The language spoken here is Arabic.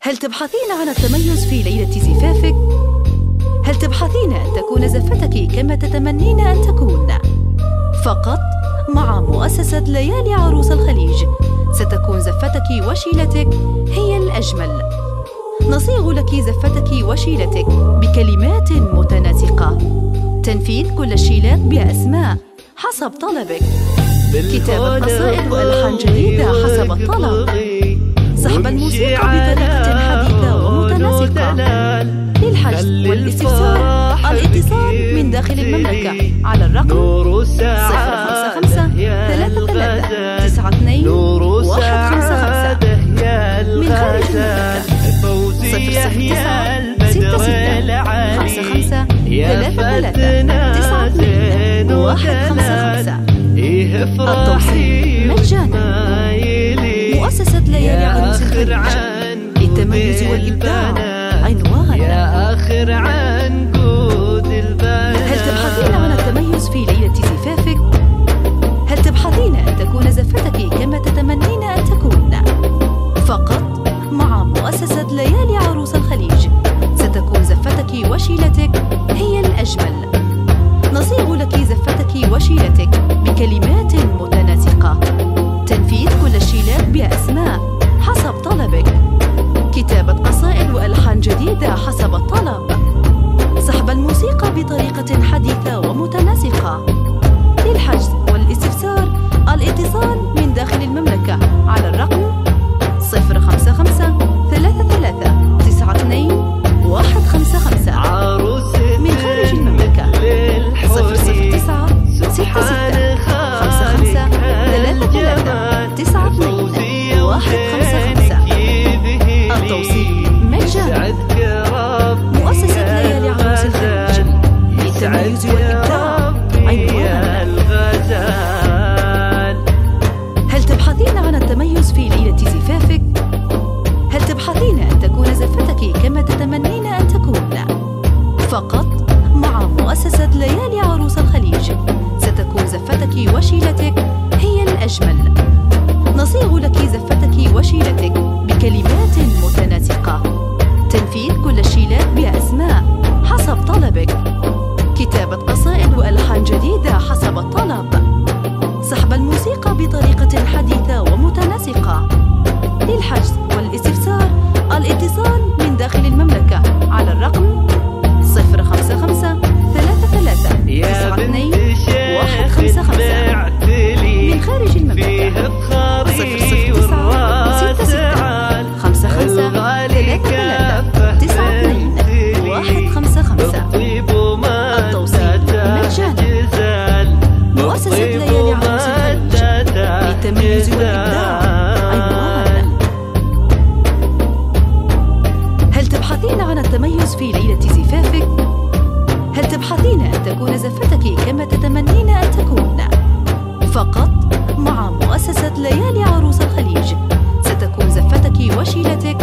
هل تبحثين عن التميز في ليلة زفافك؟ هل تبحثين أن تكون زفتك كما تتمنين أن تكون؟ فقط مع مؤسسة ليالي عروس الخليج ستكون زفتك وشيلتك هي الأجمل. نصيغ لك زفتك وشيلتك بكلمات متناسقة، تنفيذ كل الشيلات بأسماء حسب طلبك، كتابة قصائد وألحان جديدة حسب الطلب، سحب الموسيقى بطريقة حديثة ومتناسقة. للحجز والاستفسار الاتصال من داخل المملكة على الرقم 055 33 92 155. من خارج المملكة 009 66 55 33 92 155. التوصيل مجانا. مؤسسة ليالي عروس الخليج للتميز والإبداع عنوان. يا آخر عنقود البلد. هل تبحثين عن التميز في ليلة زفافك؟ هل تبحثين أن تكون زفتك كما تتمنين أن تكون؟ فقط مع مؤسسة ليالي عروس الخليج ستكون زفتك وشيلتك هي الأجمل. نصيغ لك زفتك وشيلتك بكلمات متناسقة، تنفيذ كل الشيلات بأسماء حسب طلبك، كتابة قصائد وألحان جديدة حسب الطلب، سحب الموسيقى بطريقة حديثة ومتناسقة. للحجز والاستفسار الاتصال من داخل المملكة على الرقم 055 33 92 155. من خارج المملكة 009 66 55 33 92 155. التوصيل مجانا. مؤسسة ليالي عروس الخليج للتميز والإبداع عنوان. هل تبحثين عن التميز في ليلة زفافك؟ هل تبحثين أن تكون زفتك كما تتمنين أن تكون؟ فقط مع مؤسسة ليالي عروس الخليج ستكون زفتك وشيلتك هي الأجمل. نصيغ لك زفتك وشيلتك بكلمات متناسقة، تنفيذ كل الشيلات بأسماء حسب طلبك، كتابة قصائد وألحان جديدة حسب الطلب، سحب الموسيقى بطريقة حديثة ومتناسقة. للحجز والاستفسار الاتصال من داخل المملكة على الرقم 055 33 92 155. من خارج المملكة 009 66 55 33 92 155. التوصيل مجانا. مؤسسة ليالي عروس الخليج للتميز والإبداع عنوان. هل تبحثين عن التميز في ليلة زفافك؟ هل تبحثين أن تكون زفتك كما تتمنين أن تكون؟ فقط مع مؤسسة ليالي عروس الخليج ستكون زفتك وشيلتك